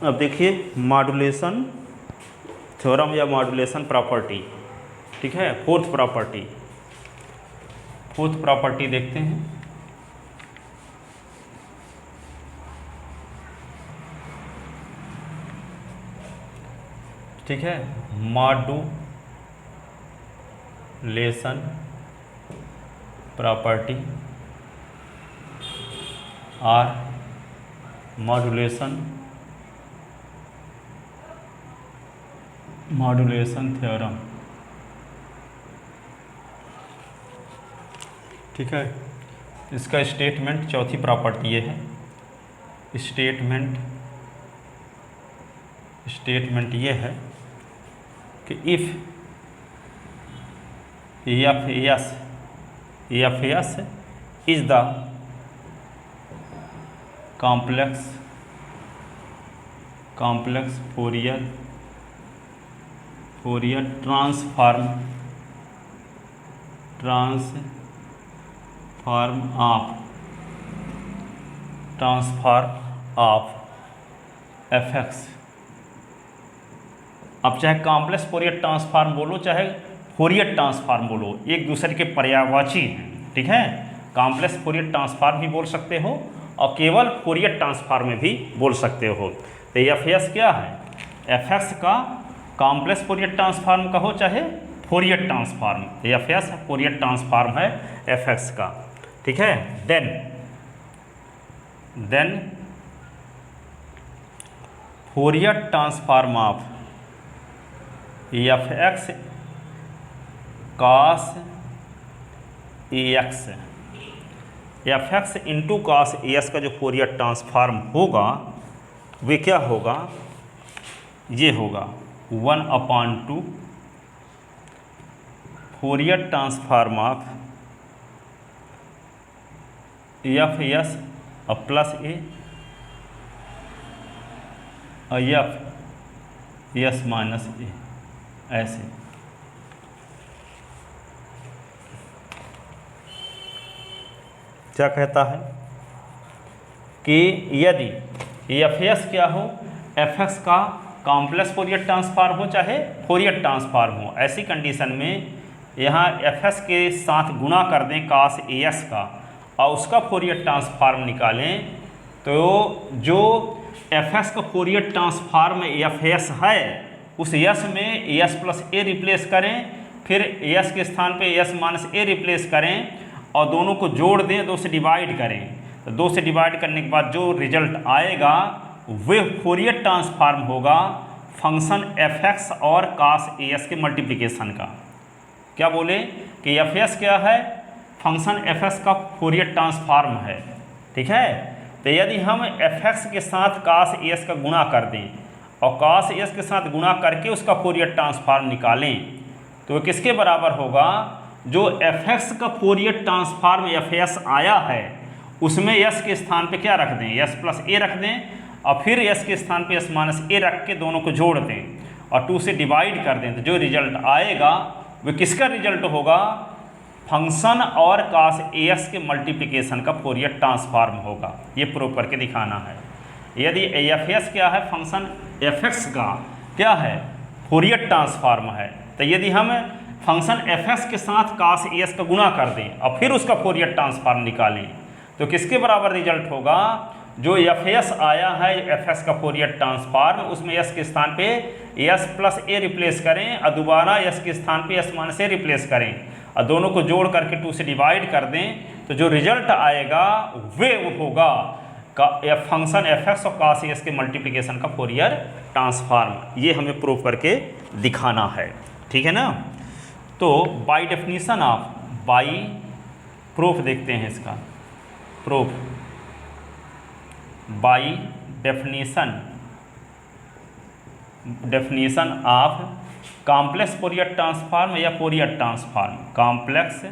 अब देखिए modulation theorem या मॉड्यूलेशन प्रॉपर्टी, ठीक है। फोर्थ प्रॉपर्टी देखते हैं। ठीक है, मॉड्यूलेशन प्रॉपर्टी और मॉड्यूलेशन थ्योरम, ठीक है। इसका स्टेटमेंट चौथी प्रॉपर्टी ये है। स्टेटमेंट ये है कि if F S is the complex Fourier transform of f x. अब चाहे कॉम्प्लेक्स फोरियर ट्रांसफॉर्म बोलो चाहे फोरियर ट्रांसफॉर्म बोलो, एक दूसरे के पर्यायवाची हैं, ठीक है। कॉम्प्लेक्स फोरियर ट्रांसफॉर्म भी बोल सकते हो और केवल फोरियर ट्रांसफॉर्म में भी बोल सकते हो। तो एफ एस क्या है? एफ एक्स का कॉम्प्लेक्स फोरियर ट्रांसफॉर्म का हो चाहे Fourier transform, f s Fourier transform है एफ एक्स का, ठीक है। Then Fourier transform of f x cos a x, f x into cos a x का जो फोरियर ट्रांसफॉर्म होगा वे क्या होगा? ये होगा 1/2 Fourier transform of f s plus a f s minus a, ऐसे। क्या कहता है कि यदि एफ एस क्या हो, एफ एक्स का कॉम्प्लेक्स फोरियर ट्रांसफॉर्म हो चाहे फोरियर ट्रांसफॉर्म हो, ऐसी कंडीशन में यहाँ एफ एस के साथ गुणा कर दें कॉस ए एक्स का और उसका फोरियर ट्रांसफॉर्म निकालें, तो जो एफ एक्स का फोरियर ट्रांसफॉर्म एफ एस है उस एस में एस प्लस ए रिप्लेस करें, फिर एस के स्थान पे एस माइनस ए रिप्लेस करें और दोनों को जोड़ दें, 2 से डिवाइड करें। तो 2 से डिवाइड करने के बाद जो रिजल्ट आएगा वह फोरियर ट्रांसफॉर्म होगा फंक्शन एफ एक्स और कॉस ए एस के मल्टीप्लिकेशन का। क्या बोले कि एफ एस क्या है? फंक्शन एफ एक्स का फोरियर ट्रांसफॉर्म है, ठीक है। तो यदि हम एफ एक्स के साथ कॉस ए एस का गुणा कर दें और कॉस ए एस के साथ गुणा करके उसका फोरियर ट्रांसफॉर्म निकालें, तो किसके बराबर होगा? जो एफ एक्स का फोरियर ट्रांसफॉर्म एफ एस आया है उसमें एस के स्थान पे क्या रख दें? एस प्लस ए रख दें और फिर एस के स्थान पे एस माइनस ए रख के दोनों को जोड़ दें और 2 से डिवाइड कर दें। तो जो रिजल्ट आएगा वो किसका रिजल्ट होगा? फंक्शन और कॉस ए एस के मल्टीप्लिकेशन का फोरियर ट्रांसफॉर्म होगा। ये प्रूव करके दिखाना है। यदि एफ एस क्या है? फंक्शन एफ एक्स का क्या है? फोरियर ट्रांसफॉर्म है। तो यदि हम फंक्शन एफ एक्स के साथ कॉस ए एस का गुणा कर दें और फिर उसका फोरियर ट्रांसफॉर्म निकालें, तो किसके बराबर रिजल्ट होगा? जो एफ एस आया है एफ एक्स का फोरियर ट्रांसफॉर्म, उसमें एस के स्थान पे एस प्लस ए रिप्लेस करें और दोबारा एस के स्थान पे एस माइनस ए रिप्लेस करें और दोनों को जोड़ करके 2 से डिवाइड कर दें, तो जो रिजल्ट आएगा वे होगा का फंक्शन एफ एक्स और कॉस ए एस के मल्टीप्लिकेशन का फोरियर ट्रांसफॉर्म। ये हमें प्रूव करके दिखाना है, ठीक है ना। तो by definition of, by proof देखते हैं इसका proof, by definition of complex Fourier transform या Fourier transform, complex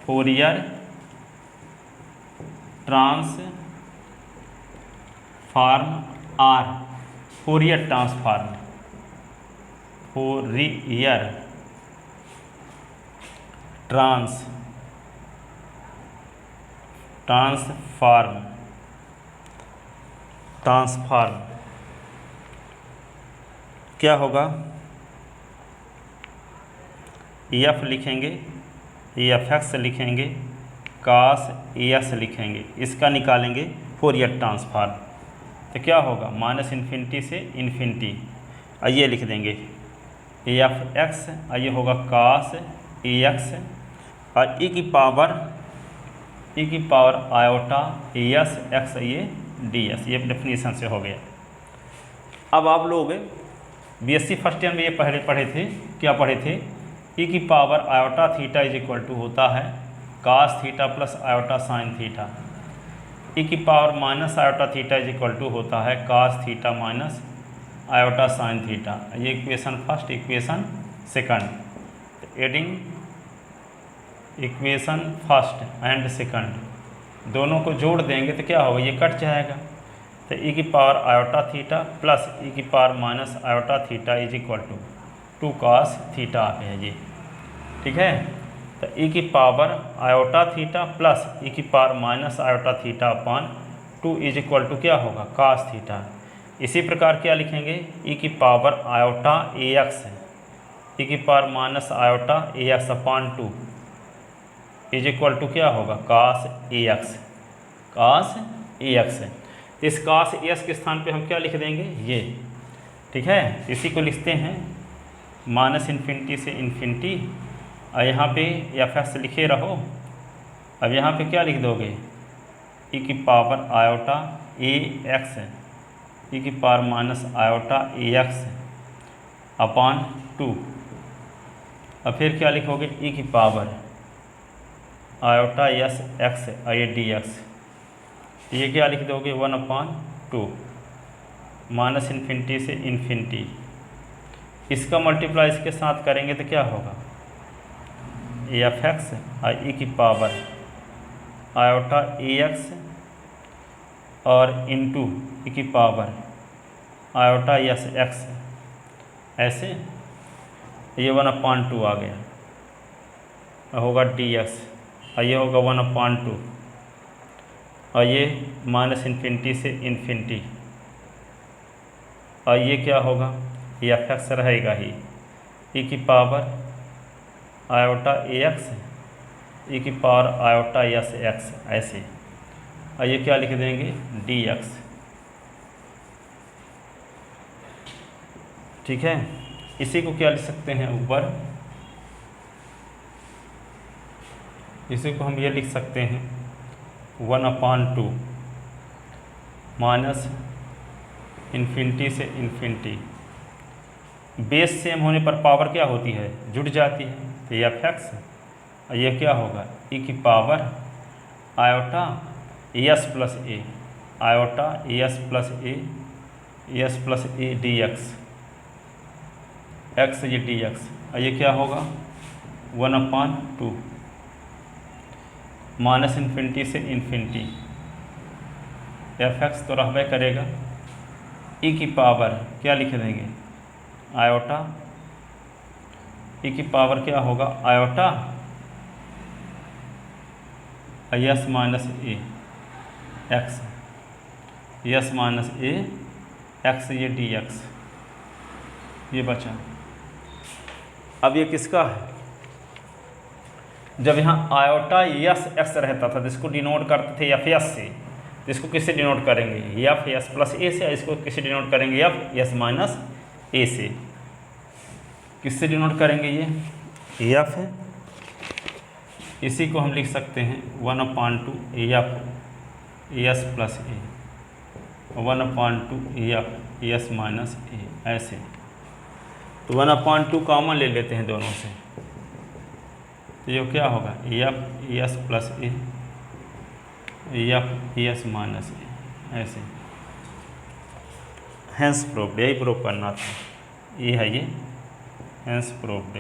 Fourier transform or Fourier transform, Fourier transform transform क्या होगा, एफ लिखेंगे, एफ एक्स लिखेंगे, कास एस लिखेंगे, इसका निकालेंगे फोरियर ट्रांसफॉर्म। तो क्या होगा, माइनस इन्फिनिटी से इन्फिनिटी, आइए लिख देंगे एफ एक्स, आइए होगा कास ए एक्स और ई की पावर आयोटा एस एक्स ये डी एस, ये डेफिनेशन से हो गया। अब आप लोग बीएससी फर्स्ट ईयर में ये पहले पढ़े थे, क्या पढ़े थे, ई की power iota theta is equal to होता है cos theta plus iota sine theta, e की power minus iota theta is equal to होता है cos theta minus iota sine theta. ये equation first, equation second, adding equation first and second दोनों को जोड़ देंगे तो क्या होगा, ये कट जाएगा। तो ई की power iota theta plus e की power minus iota theta is equal to 2 cos theta आ गया ये, ठीक है। तो ई की power iota theta plus e की power minus iota theta upon 2 is equal to क्या होगा, cos थीटा। इसी प्रकार क्या लिखेंगे, ई की power iota a x, e की power minus iota a x upon 2 is equal to क्या होगा, cos a x, cos a x. इस cos ए एक्स के स्थान पे हम क्या लिख देंगे, ये, ठीक है। इसी को लिखते हैं माइनस इन्फिनिटी से इन्फिनिटी, और यहाँ पे एफ एक्स लिखे रहो। अब यहाँ पे क्या लिख दोगे, ई की power iota a x, e की power minus iota a x upon 2, और फिर क्या लिखोगे, ई की power iota S x I D x, ये क्या लिख दोगे 1/2 माइनस इन्फिनिटी से इन्फिनिटी। इसका मल्टीप्लाई इसके साथ करेंगे तो क्या होगा, एफ एक्स और ई की पावर आयोटा ए एक्स और इंटू ई की पावर आयोटा एस एक्स, ऐसे ये 1/2 आ गया, होगा डी एक्स, और ये होगा 1/2, और ये माइनस इन्फिनिटी से इन्फिनिटी, और ये क्या होगा, ये एफ एक्स रहेगा ही, ई की power iota a x, e की पावर आयोटा एस एक्स, ऐसे, और ये क्या लिख देंगे, डी एक्स, ठीक है। इसी को क्या लिख सकते हैं ऊपर, इसी को हम ये लिख सकते हैं 1/2 माइनस इन्फिनिटी से इन्फिनिटी। बेस सेम होने पर पावर क्या होती है, जुड़ जाती है, तो एफ एक्स, और ये क्या होगा, ई की power iota S plus A, iota S plus A, S plus A D x, x ये डी एक्स, और ये क्या होगा 1/2 माइनस इन्फिनिटी से इन्फिनिटी, एफ एक्स तो रहबे करेगा, ई की पावर क्या लिख देंगे, आयोटा, ई की पावर क्या होगा, आयोटा एस माइनस ए एक्स, एस माइनस ए एक्स ये डी एक्स, ये बचा। अब ये किसका है, जब यहाँ आयोटा एस एक्स रहता था जिसको डिनोट करते थे एफ एस से, तो इसको किससे डिनोट करेंगे, एफ एस प्लस ए से, इसको किससे डिनोट करेंगे, एफ एस माइनस ए से। किससे डिनोट करेंगे, ये एफ है, इसी को हम लिख सकते हैं 1/2 F s plus A, 1/2 F s minus a, ऐसे। तो 1/2 कॉमन ले लेते हैं दोनों से, तो ये क्या होगा, f s plus a, f s minus a, ऐसे। हैंस प्रूव्ड, यही प्रूव करना था, ये है ये हैंस प्रूव्ड,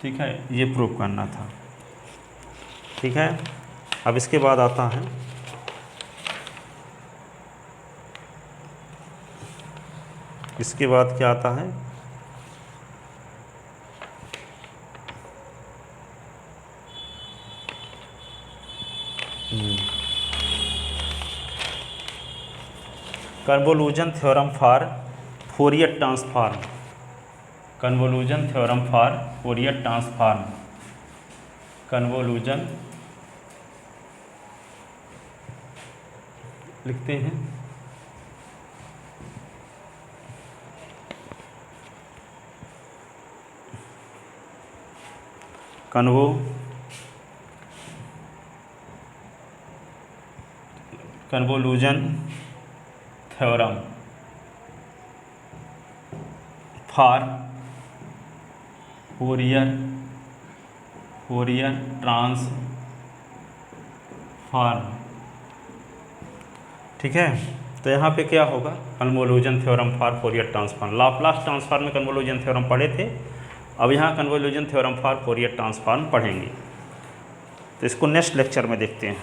ठीक है, ये प्रूव करना था, ठीक है। अब इसके बाद आता है इसके बाद क्या आता है, convolution theorem for Fourier transform, convolution theorem for Fourier transform, convolution लिखते हैं convolution theorem for Fourier transform. ठीक है, तो यहाँ पे क्या होगा, convolution theorem for Fourier transform. Laplace transform में कन्वोलूशन थ्योरम पढ़े थे, अब यहाँ convolution theorem for Fourier transform पढ़ेंगे। तो इसको नेक्स्ट लेक्चर में देखते हैं।